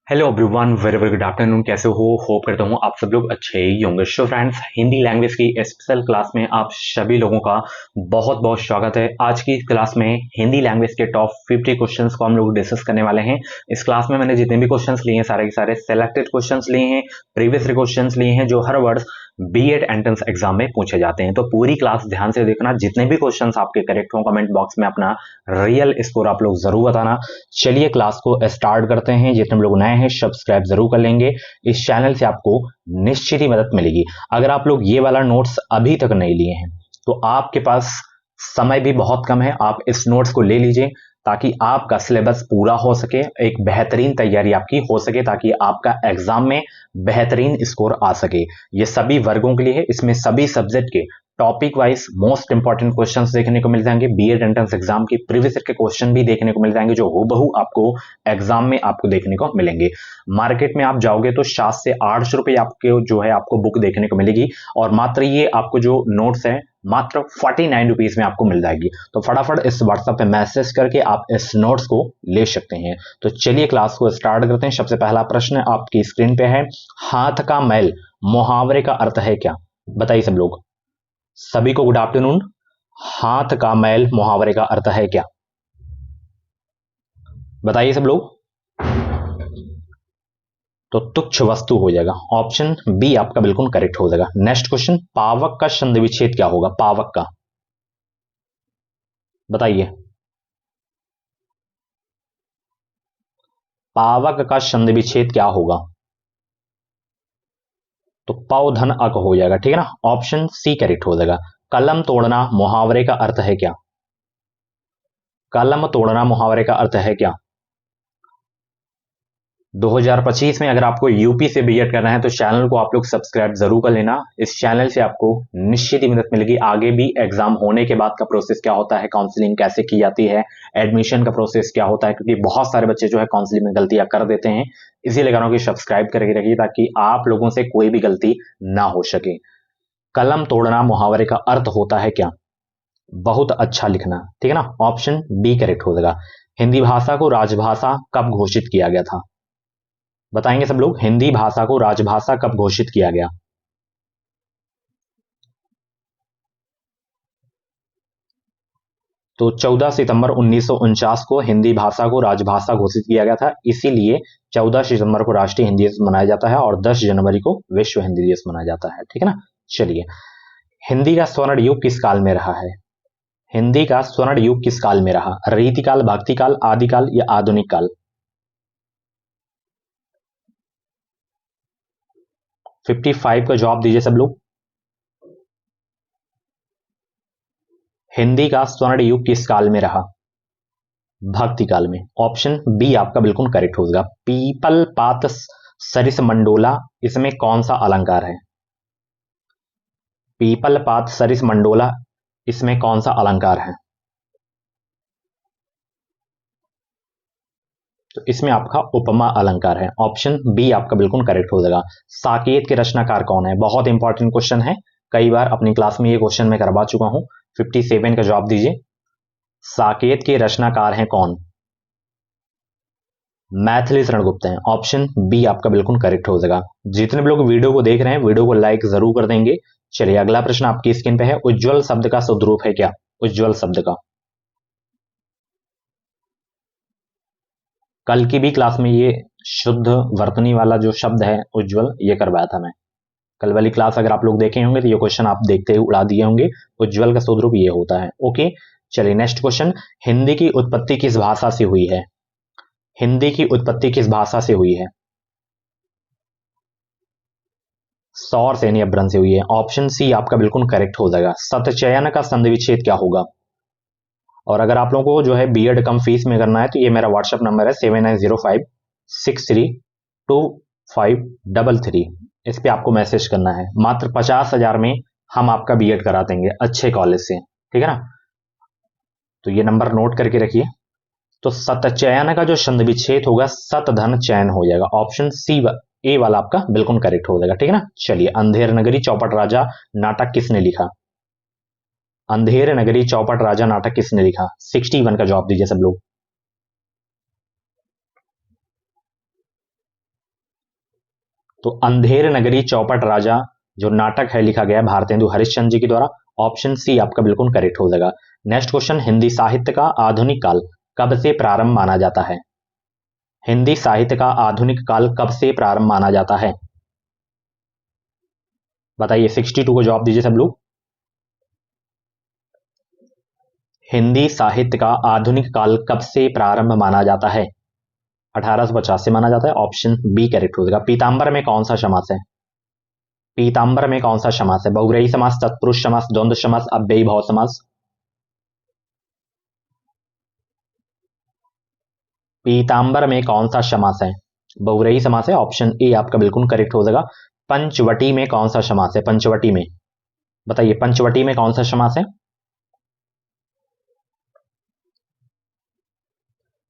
Hello everyone, very very good afternoon. कैसे हो? Hope करता हूँ आप सब लोग अच्छे ही होंगे। सो फ्रेंड्स, हिंदी लैंग्वेज की स्पेशल क्लास में आप सभी लोगों का बहुत बहुत स्वागत है। आज की क्लास में हिंदी लैंग्वेज के टॉप 50 क्वेश्चंस को हम लोग डिस्कस करने वाले हैं। इस क्लास में मैंने जितने भी क्वेश्चंस लिए हैं सारे के सारे सेलेक्टेड क्वेश्चंस लिए हैं, प्रीवियस क्वेश्चंस लिए हैं जो हर वर्ष बीएड एंट्रेंस एग्जाम में पूछे जाते हैं। तो पूरी क्लास ध्यान से देखना, जितने भी क्वेश्चंस आपके करेक्ट हो कमेंट बॉक्स में अपना रियल स्कोर आप लोग जरूर बताना। चलिए क्लास को स्टार्ट करते हैं। जितने लोग नए हैं सब्सक्राइब जरूर कर लेंगे, इस चैनल से आपको निश्चित ही मदद मिलेगी। अगर आप लोग ये वाला नोट्स अभी तक नहीं लिए हैं तो आपके पास समय भी बहुत कम है, आप इस नोट्स को ले लीजिए ताकि आपका सिलेबस पूरा हो सके, एक बेहतरीन तैयारी आपकी हो सके, ताकि आपका एग्जाम में बेहतरीन स्कोर आ सके। ये सभी वर्गों के लिए है, इसमें सभी सब्जेक्ट के topic wise most important questions देखने को मिल जाएंगे। बीएड एंट्रेंस एग्जाम की प्रीवियस के क्वेश्चन भी देखने को मिल जाएंगे जो हूबहू आपको एग्जाम में आपको देखने को मिलेंगे। मार्केट में आप जाओगे तो 700 से 800 रुपए आपके जो है आपको बुक देखने को मिलेगी, और मात्र ये आपको जो नोट्स है मात्र 49 रुपीज में आपको मिल जाएगी। तो फटाफट इस व्हाट्सएप पे मैसेज करके आप इस नोट्स को ले सकते हैं। तो चलिए क्लास को स्टार्ट करते हैं। सबसे पहला प्रश्न आपकी स्क्रीन पे है, हाथ का मैल मुहावरे का अर्थ है क्या? बताइए सब लोग। सभी को गुड आफ्टरनून। हाथ का मैल मुहावरे का अर्थ है क्या? बताइए सब लोग। तो तुच्छ वस्तु हो जाएगा, ऑप्शन बी आपका बिल्कुल करेक्ट हो जाएगा। नेक्स्ट क्वेश्चन, पावक का संधि विच्छेद क्या होगा? पावक का बताइए। पावक का संधि विच्छेद क्या होगा? तो पौ धन अक हो जाएगा, ठीक है ना। ऑप्शन सी करेक्ट हो जाएगा। कलम तोड़ना मुहावरे का अर्थ है क्या? कलम तोड़ना मुहावरे का अर्थ है क्या? 2025 में अगर आपको यूपी से बीएड करना है तो चैनल को आप लोग सब्सक्राइब जरूर कर लेना। इस चैनल से आपको निश्चित ही मदद मिलेगी। आगे भी एग्जाम होने के बाद का प्रोसेस क्या होता है, काउंसलिंग कैसे की जाती है, एडमिशन का प्रोसेस क्या होता है, क्योंकि बहुत सारे बच्चे जो है काउंसलिंग में गलतियां कर देते हैं। इसीलिए कह रहा हूं कि सब्सक्राइब करके रखिए ताकि आप लोगों से कोई भी गलती ना हो सके। कलम तोड़ना मुहावरे का अर्थ होता है क्या? बहुत अच्छा लिखना, ठीक है ना। ऑप्शन बी करेक्ट हो जाएगा। हिंदी भाषा को राजभाषा कब घोषित किया गया था? बताएंगे सब लोग। हिंदी भाषा को राजभाषा कब घोषित किया गया? तो 14 सितंबर 1949 को हिंदी भाषा को राजभाषा घोषित किया गया था। इसीलिए 14 सितंबर को राष्ट्रीय हिंदी दिवस मनाया जाता है और 10 जनवरी को विश्व हिंदी दिवस मनाया जाता है, ठीक है ना। चलिए, हिंदी का स्वर्ण युग किस काल में रहा है? हिंदी का स्वर्ण युग किस काल में रहा? रीतिकाल, भक्तिकाल, आदिकाल या आधुनिक काल? 55 का जवाब दीजिए सब लोग। हिंदी का स्वर्ण युग किस काल में रहा? भक्ति काल में। ऑप्शन बी आपका बिल्कुल करेक्ट हो जाएगा। पीपल पात सरिस मंडोला, इसमें कौन सा अलंकार है? पीपल पात सरिस मंडोला, इसमें कौन सा अलंकार है? तो इसमें आपका उपमा अलंकार है। ऑप्शन बी आपका बिल्कुल करेक्ट हो जाएगा। साकेत के रचनाकार कौन है? बहुत इंपॉर्टेंट क्वेश्चन है, कई बार अपनी क्लास में ये क्वेश्चन मैं करवा चुका हूं। 57 का जवाब दीजिए। साकेत के रचनाकार हैं कौन? मैथिली शरण गुप्त हैं। ऑप्शन बी आपका बिल्कुल करेक्ट हो जाएगा। जितने भी लोग वीडियो को देख रहे हैं वीडियो को लाइक जरूर कर देंगे। चलिए अगला प्रश्न आपकी स्क्रीन पे है, उज्जवल शब्द का शुद्ध रूप है क्या? उज्जवल शब्द का, कल की भी क्लास में ये शुद्ध वर्तनी वाला जो शब्द है उज्जवल, ये करवाया था मैं। कल वाली क्लास अगर आप लोग देखे होंगे तो ये क्वेश्चन आप देखते हुए उड़ा दिए होंगे। उज्जवल का शुद्ध रूप ये होता है। ओके, चलिए नेक्स्ट क्वेश्चन, हिंदी की उत्पत्ति किस भाषा से हुई है? हिंदी की उत्पत्ति किस भाषा से हुई है? सौर सैन्य अभ्रंश से हुई है। ऑप्शन सी आपका बिल्कुल करेक्ट हो जाएगा। सतचयन का संधि विच्छेद क्या होगा? और अगर आप लोगों को जो है बीएड कम फीस में करना है तो ये मेरा व्हाट्सएप नंबर है 7905632533। इस पे आपको मैसेज करना है। मात्र 50,000 में हम आपका बीएड करा देंगे अच्छे कॉलेज से, ठीक है ना। तो ये नंबर नोट करके रखिए। तो सतचयन का जो संधि विच्छेद होगा सत धन चयन हो जाएगा। ऑप्शन सी ए वाला आपका बिल्कुल करेक्ट हो जाएगा, ठीक है ना। चलिए, अंधेर नगरी चौपट राजा नाटक किसने लिखा? अंधेर नगरी चौपट राजा नाटक किसने लिखा? 61 का जवाब दीजिए सब लोग। तो अंधेर नगरी चौपट राजा जो नाटक है लिखा गया है भारतेंदु हरिश्चंद्र जी के द्वारा। ऑप्शन सी आपका बिल्कुल करेक्ट हो जाएगा। नेक्स्ट क्वेश्चन, हिंदी साहित्य का आधुनिक काल कब से प्रारंभ माना जाता है? हिंदी साहित्य का आधुनिक काल कब से प्रारंभ माना जाता है? बताइए, 62 को जवाब दीजिए सब लोग। हिंदी साहित्य का आधुनिक काल कब से प्रारंभ माना जाता है? 1850 से माना जाता है। ऑप्शन बी करेक्ट हो जाएगा। पीतांबर में कौन सा समास है? पीतांबर में कौन सा समास है? बहुव्रीहि समास, तत्पुरुष समास, द्वंद्व समास, अव्ययीभाव समास। पीतांबर में कौन सा समास है? बहुव्रीहि समास है। ऑप्शन ए आपका बिल्कुल करेक्ट हो जाएगा। पंचवटी में कौन सा समास है? पंचवटी में बताइए, पंचवटी में कौन सा समास है?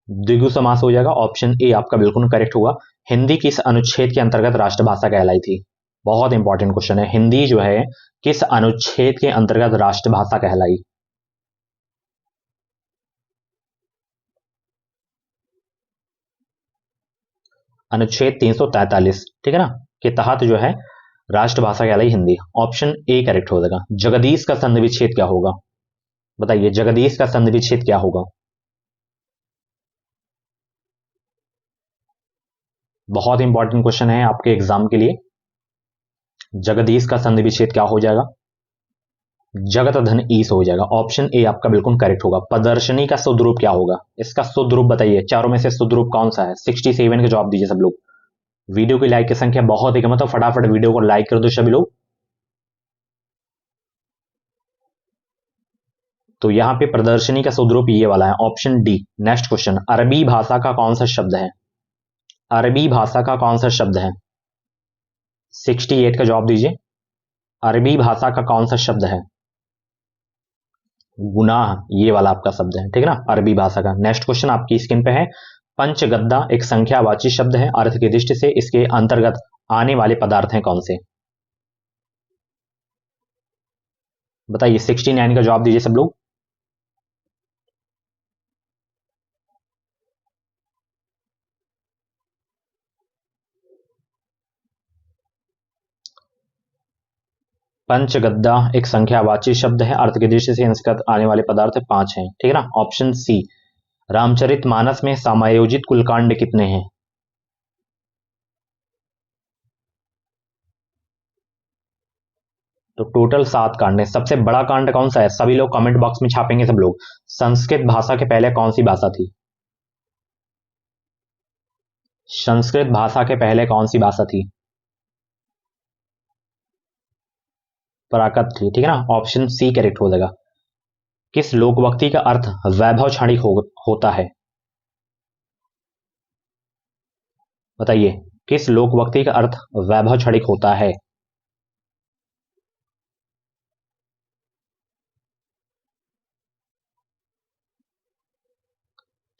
द्विगु समास हो जाएगा। ऑप्शन ए आपका बिल्कुल करेक्ट होगा। हिंदी किस अनुच्छेद के अंतर्गत राष्ट्रभाषा कहलाई थी? बहुत इंपॉर्टेंट क्वेश्चन है। हिंदी जो है किस अनुच्छेद के अंतर्गत राष्ट्रभाषा कहलाई? अनुच्छेद 343, ठीक है ना, के तहत जो है राष्ट्रभाषा कहलाई हिंदी। ऑप्शन ए करेक्ट हो जाएगा। जगदीश का संधि विच्छेद क्या होगा? बताइए, जगदीश का संधि विच्छेद क्या होगा? बहुत इंपॉर्टेंट क्वेश्चन है आपके एग्जाम के लिए। जगदीश का संधि विच्छेद क्या हो जाएगा? जगत धन ईस हो जाएगा। ऑप्शन ए आपका बिल्कुल करेक्ट होगा। प्रदर्शनी का शुद्ध रूप क्या होगा? इसका शुद्ध रूप बताइए, चारों में से शुद्ध रूप कौन सा है? 67 का जवाब दीजिए सब लोग। वीडियो की लाइक की संख्या बहुत ही कम है, तो फटाफट वीडियो को लाइक कर दो सभी लोग। तो यहां पे प्रदर्शनी का शुद्ध रूप ये वाला है, ऑप्शन डी। नेक्स्ट क्वेश्चन, अरबी भाषा का कौन सा शब्द है? अरबी भाषा का कौन सा शब्द है? 68 का जवाब दीजिए। अरबी भाषा का कौन सा शब्द है? गुनाह, ये वाला आपका शब्द है, ठीक है ना, अरबी भाषा का। नेक्स्ट क्वेश्चन आपकी स्क्रीन पे है। पंचगद्दा एक संख्यावाची शब्द है, अर्थ की दृष्टि से इसके अंतर्गत आने वाले पदार्थ हैं कौन से? बताइए, 69 का जवाब दीजिए सब लोग। पंचगद्दा एक संख्यावाची शब्द है, अर्थ की दृष्टि से इसके आने वाले पदार्थ 5 हैं, ठीक है ना। Option C. रामचरितमानस में समायोजित कुल कांड कितने हैं? तो टोटल 7 कांड है। सबसे बड़ा कांड कौन सा है? सभी लोग कमेंट बॉक्स में छापेंगे सब लोग। संस्कृत भाषा के पहले कौन सी भाषा थी? संस्कृत भाषा के पहले कौन सी भाषा थी? प्राकृत थी, ठीक है ना। ऑप्शन सी करेक्ट हो जाएगा। किस लोकवक्ति का अर्थ वैभव क्षणिक होता है? बताइए, किस लोकवक्ति का अर्थ वैभव क्षणिक होता है?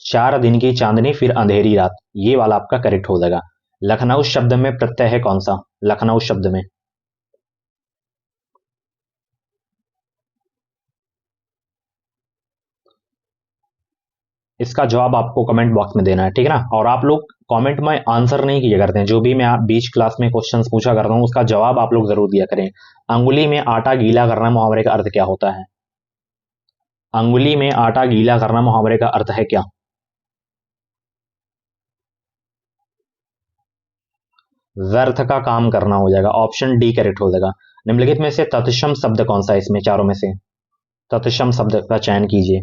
चार दिन की चांदनी फिर अंधेरी रात, ये वाला आपका करेक्ट हो जाएगा। लखनऊ शब्द में प्रत्यय है कौन सा? लखनऊ शब्द में इसका जवाब आपको कमेंट बॉक्स में देना है, ठीक है ना। और आप लोग कमेंट में आंसर नहीं किया करते हैं, जो भी मैं आप बीच क्लास में क्वेश्चंस पूछा करता हूं उसका जवाब आप लोग जरूर दिया करें। अंगुली में आटा गीला करना मुहावरे का अर्थ क्या होता है? अंगुली में आटा गीला करना मुहावरे का अर्थ है क्या? व्यर्थ का काम करना हो जाएगा। ऑप्शन डी करेक्ट हो जाएगा। निम्नलिखित में से तत्सम शब्द कौन सा है इसमें चारों में से? तत्सम शब्द का चयन कीजिए।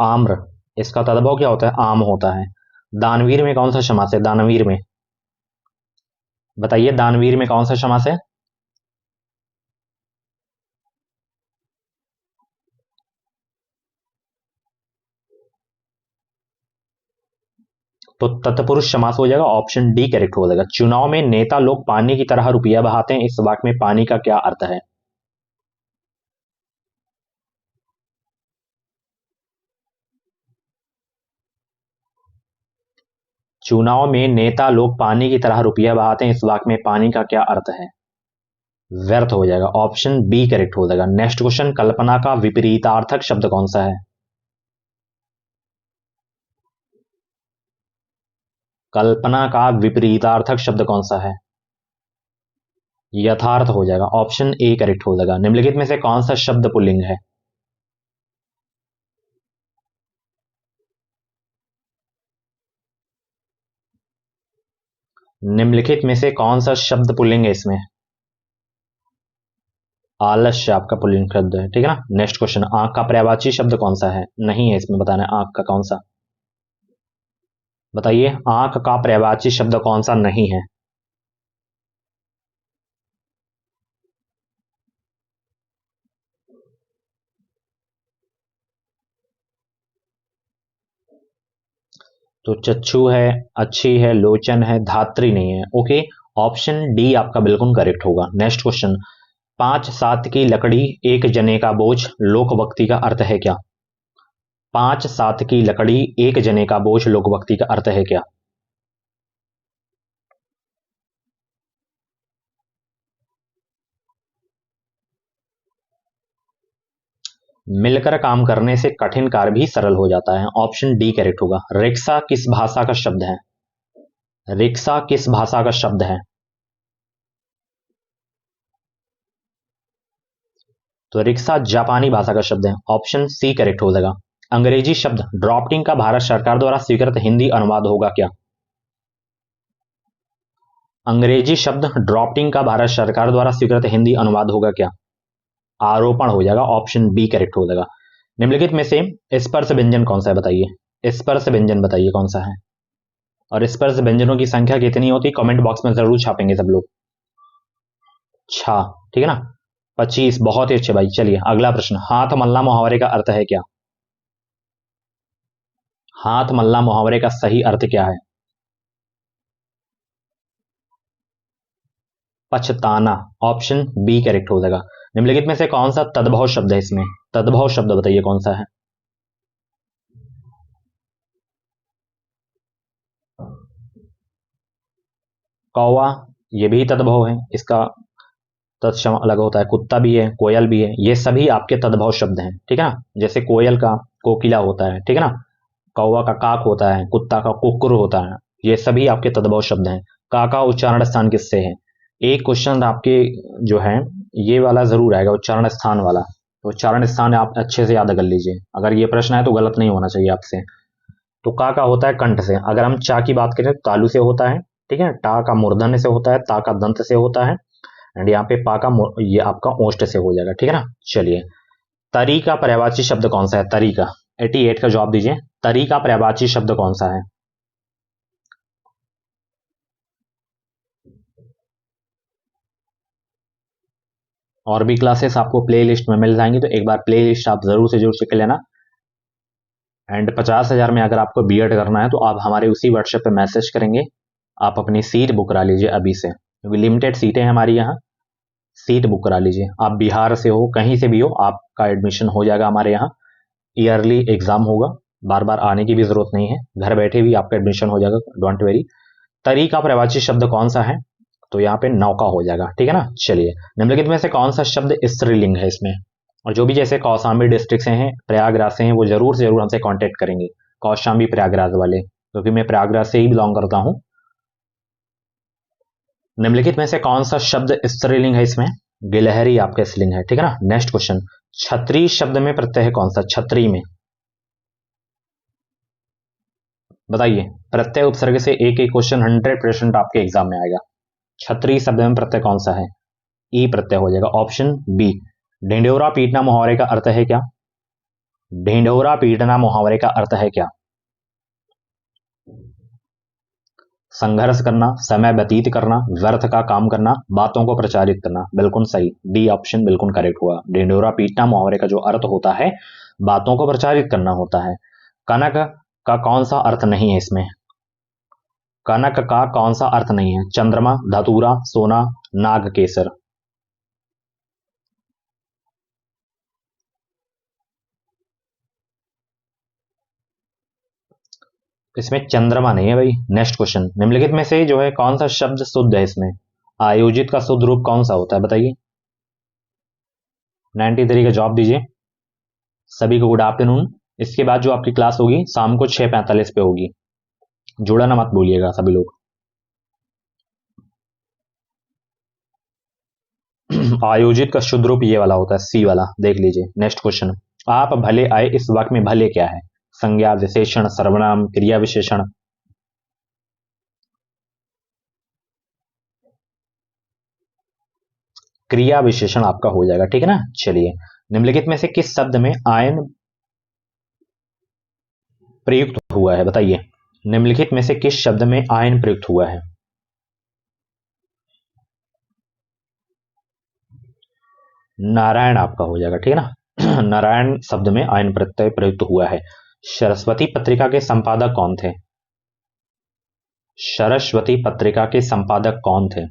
आम्र, इसका तद्भव क्या होता है? आम होता है। दानवीर में कौन सा समास है? दानवीर में बताइए, दानवीर में कौन सा समास है? तो तत्पुरुष समास हो जाएगा। ऑप्शन डी करेक्ट हो जाएगा। चुनाव में नेता लोग पानी की तरह रुपया बहाते हैं, इस वाक्य में पानी का क्या अर्थ है? चुनाव में नेता लोग पानी की तरह रुपया बहाते हैं, इस वाक्य में पानी का क्या अर्थ है? व्यर्थ हो जाएगा, ऑप्शन बी करेक्ट हो जाएगा। नेक्स्ट क्वेश्चन, कल्पना का विपरीतार्थक शब्द कौन सा है? कल्पना का विपरीतार्थक शब्द कौन सा है? यथार्थ हो जाएगा, ऑप्शन ए करेक्ट हो जाएगा। निम्नलिखित में से कौन सा शब्द पुल्लिंग है? निम्नलिखित में से कौन सा शब्द पुल्लिंग है इसमें? आलस्य आपका पुल्लिंग शब्द है, ठीक है ना। नेक्स्ट क्वेश्चन, आंख का पर्यायवाची शब्द कौन सा है? नहीं है इसमें, बताना है आंख का कौन सा। बताइए, आंख का पर्यायवाची शब्द कौन सा नहीं है? तो चक्षु है, अच्छी है, लोचन है, धात्री नहीं है। ओके, ऑप्शन डी आपका बिल्कुल करेक्ट होगा। नेक्स्ट क्वेश्चन, 5-7 की लकड़ी एक जने का बोझ लोकवक्ति का अर्थ है क्या? 5-7 की लकड़ी एक जने का बोझ लोकवक्ति का अर्थ है क्या? मिलकर काम करने से कठिन कार्य भी सरल हो जाता है, ऑप्शन डी करेक्ट होगा। रिक्शा किस भाषा का शब्द है? रिक्शा किस भाषा का शब्द है? तो रिक्शा जापानी भाषा का शब्द है, ऑप्शन सी करेक्ट हो जाएगा। अंग्रेजी शब्द ड्राफ्टिंग का भारत सरकार द्वारा स्वीकृत हिंदी अनुवाद होगा क्या? अंग्रेजी शब्द ड्राफ्टिंग का भारत सरकार द्वारा स्वीकृत हिंदी अनुवाद होगा क्या? आरोपण हो जाएगा, ऑप्शन बी करेक्ट हो जाएगा। निम्नलिखित में से स्पर्श व्यंजन कौन सा है? बताइए, स्पर्श व्यंजन बताइए कौन सा है। और स्पर्श व्यंजनों की संख्या कितनी होती है? कमेंट बॉक्स में जरूर छापेंगे सब लोग। 6, ठीक है ना। 25, बहुत ही अच्छे भाई। चलिए अगला प्रश्न, हाथ मलना मुहावरे का अर्थ है क्या? हाथ मलना मुहावरे का सही अर्थ क्या है? पछताना, ऑप्शन बी करेक्ट हो जाएगा। निम्नलिखित में से कौन सा तद्भव शब्द है इसमें? तद्भव शब्द बताइए कौन सा है। कौवा, ये भी तद्भव है, इसका तत्सम अलग होता है। कुत्ता भी है, कोयल भी है, ये सभी आपके तद्भव शब्द हैं, ठीक है ना। जैसे कोयल का कोकिला होता है, ठीक है ना। कौवा का काक होता है, कुत्ता का कुकुर होता है, ये सभी आपके तद्भव शब्द हैं। काका उच्चारण स्थान किससे है? एक क्वेश्चन आपके जो है ये वाला जरूर आएगा, उच्चारण स्थान वाला। तो उच्चारण स्थान आप अच्छे से याद कर लीजिए, अगर ये प्रश्न है तो गलत नहीं होना चाहिए आपसे। तो का होता है कंठ से, अगर हम चा की बात करें तो तालु से होता है, ठीक है। टा का मूर्धन्य से होता है, ता का दंत से होता है, एंड यहाँ पे पा का ये आपका ओष्ठ से हो जाएगा, ठीक है ना। चलिए, तरी का पर्यायवाची शब्द कौन सा है? तरी का 88 का जवाब दीजिए। तरी का पर्यायवाची शब्द कौन सा है? और भी क्लासेस आपको प्ले लिस्ट में मिल जाएंगी, तो एक बार प्ले लिस्ट आप जरूर से जरूर चेक लेना। एंड 50,000 में अगर आपको बीएड करना है तो आप हमारे उसी व्हाट्सएप पे मैसेज करेंगे, आप अपनी सीट बुक करा लीजिए अभी से, क्योंकि लिमिटेड सीटें हैं हमारी यहाँ। सीट बुक करा लीजिए, आप बिहार से हो, कहीं से भी हो, आपका एडमिशन हो जाएगा हमारे यहाँ। ईयरली एग्जाम होगा, बार बार आने की भी जरूरत नहीं है, घर बैठे भी आपका एडमिशन हो जाएगा, डोंट वेरी। तरी का पर्यायवाची शब्द कौन सा है? तो यहाँ पे नौका हो जाएगा, ठीक है ना। चलिए, निम्नलिखित में से कौन सा शब्द स्त्रीलिंग है इसमें? और जो भी जैसे कौशाम्बी डिस्ट्रिक्ट से हैं, प्रयागराज से हैं, वो जरूर से जरूर हमसे कांटेक्ट करेंगे, कौशाम्बी प्रयागराज वाले, क्योंकि मैं प्रयागराज से ही बिलोंग करता हूं। निम्नलिखित में से कौन सा शब्द स्त्रीलिंग है इसमें? गिलहरी आपका स्त्रीलिंग है, ठीक है ना। नेक्स्ट क्वेश्चन, छतरी शब्द में प्रत्यय है कौन सा? छतरी में बताइए, प्रत्यय उपसर्ग से एक एक क्वेश्चन 100% आपके एग्जाम में आएगा। छतरी शब्द में प्रत्यय कौन सा है? ई प्रत्यय हो जाएगा, ऑप्शन बी। ढिंढोरा पीटना मुहावरे का अर्थ है क्या? ढिंढोरा पीटना मुहावरे का अर्थ है क्या? संघर्ष करना, समय व्यतीत करना, व्यर्थ का काम करना, बातों को प्रचारित करना। बिल्कुल सही, डी ऑप्शन बिल्कुल करेक्ट हुआ। ढिंढोरा पीटना मुहावरे का जो अर्थ होता है, बातों को प्रचारित करना होता है। कनक का कौन सा अर्थ नहीं है इसमें? कनक का कौन सा अर्थ नहीं है? चंद्रमा, धतूरा, सोना, नाग केसर। इसमें चंद्रमा नहीं है भाई। नेक्स्ट क्वेश्चन, निम्नलिखित में से जो है कौन सा शब्द शुद्ध है इसमें? आयोजित का शुद्ध रूप कौन सा होता है बताइए। 93 का जवाब दीजिए। सभी को गुड आफ्टरनून। इसके बाद जो आपकी क्लास होगी शाम को 6:45 पे होगी, जुड़ा ना मत बोलिएगा सभी लोग। आयोजित का शुद्ध रूप ये वाला होता है, सी वाला। देख लीजिए नेक्स्ट क्वेश्चन। आप भले आए इस वाक्य में भले क्या है? संज्ञा, विशेषण, सर्वनाम, क्रिया विशेषण। क्रिया विशेषण आपका हो जाएगा, ठीक है ना। चलिए, निम्नलिखित में से किस शब्द में आयन प्रयुक्त हुआ है? बताइए, निम्नलिखित में से किस शब्द में आयन प्रयुक्त हुआ है? नारायण आपका हो जाएगा, ठीक है ना। नारायण शब्द में आयन प्रत्यय प्रयुक्त हुआ है। सरस्वती पत्रिका के संपादक कौन थे? सरस्वती पत्रिका के संपादक कौन थे?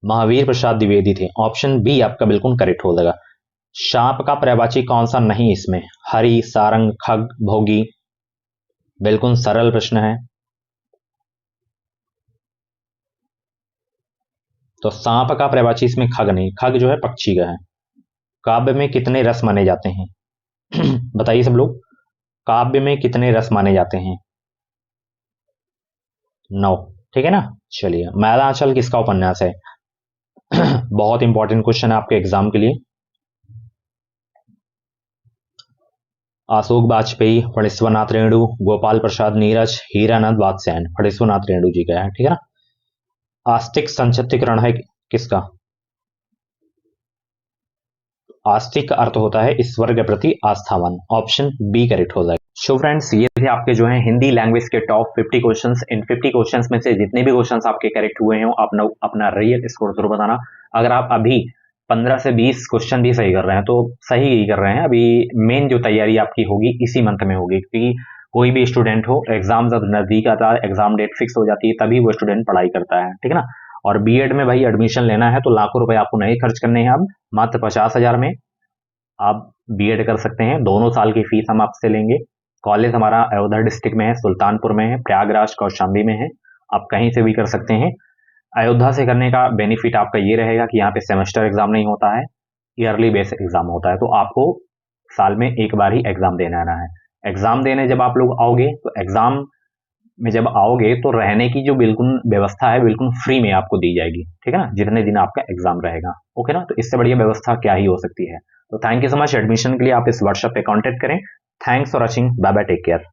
महावीर प्रसाद द्विवेदी थे। ऑप्शन बी आपका बिल्कुल करेक्ट हो जाएगा। शाप का पर्यायवाची कौन सा नहीं इसमें? हरि, सारंग, खग, भोगी। बिल्कुल सरल प्रश्न है। तो सांप का पर्यायवाची इसमें खग नहीं, खग जो है पक्षी का है। काव्य में कितने रस माने जाते हैं? बताइए सब लोग, काव्य में कितने रस माने जाते हैं? 9, ठीक है ना। चलिए, मैलांचल किसका उपन्यास है? बहुत इंपॉर्टेंट क्वेश्चन है आपके एग्जाम के लिए। अशोक वाजपेयी, फणीश्वरनाथ रेणु, गोपाल प्रसाद नीरज, हीरानंद वात्स्यायन। फणीश्वरनाथ रेणु जी का है, ठीक है ना। आस्तिक संक्षिप्तीकरण है किसका? आस्तिक का अर्थ होता है ईश्वर के प्रति आस्थावान। ऑप्शन बी करेक्ट हो जाएगा। सो फ्रेंड्स, ये थे आपके जो है हिंदी लैंग्वेज के टॉप 50 क्वेश्चंस। इन 50 क्वेश्चंस में से जितने भी क्वेश्चंस आपके करेक्ट हुए हैं अपना अपना रियल स्कोर जरूर बताना। अगर आप अभी 15 से 20 क्वेश्चन भी सही कर रहे हैं तो सही ही कर रहे हैं। अभी मेन जो तैयारी आपकी होगी इसी मंथ में होगी, क्योंकि कोई भी स्टूडेंट हो, एग्जाम जब नजदीक आता है, एग्जाम डेट फिक्स हो जाती है, तभी वो स्टूडेंट पढ़ाई करता है, ठीक है ना। और बीएड में भाई एडमिशन लेना है तो लाखों रुपए आपको नहीं खर्च करने हैं। अब मात्र 50,000 में आप बीएड कर सकते हैं। दोनों साल की फीस हम आपसे लेंगे। कॉलेज हमारा अयोध्या डिस्ट्रिक्ट में है, सुल्तानपुर में है, प्रयागराज, कौशाम्बी में है। आप कहीं से भी कर सकते हैं। अयोध्या से करने का बेनिफिट आपका ये रहेगा कि यहाँ पे सेमेस्टर एग्जाम नहीं होता है, ईयरली बेस एग्जाम होता है। तो आपको साल में एक बार ही एग्जाम देना आना है। एग्जाम देने जब आप लोग आओगे तो एग्जाम में जब आओगे तो रहने की जो बिल्कुल व्यवस्था है बिल्कुल फ्री में आपको दी जाएगी, ठीक है ना, जितने दिन आपका एग्जाम रहेगा। ओके ना, तो इससे बढ़िया व्यवस्था क्या ही हो सकती है। तो thank you so much. Admission के लिए आप इस व्हाट्सएप पे कांटेक्ट करें। Thanks for watching. Bye bye, take care.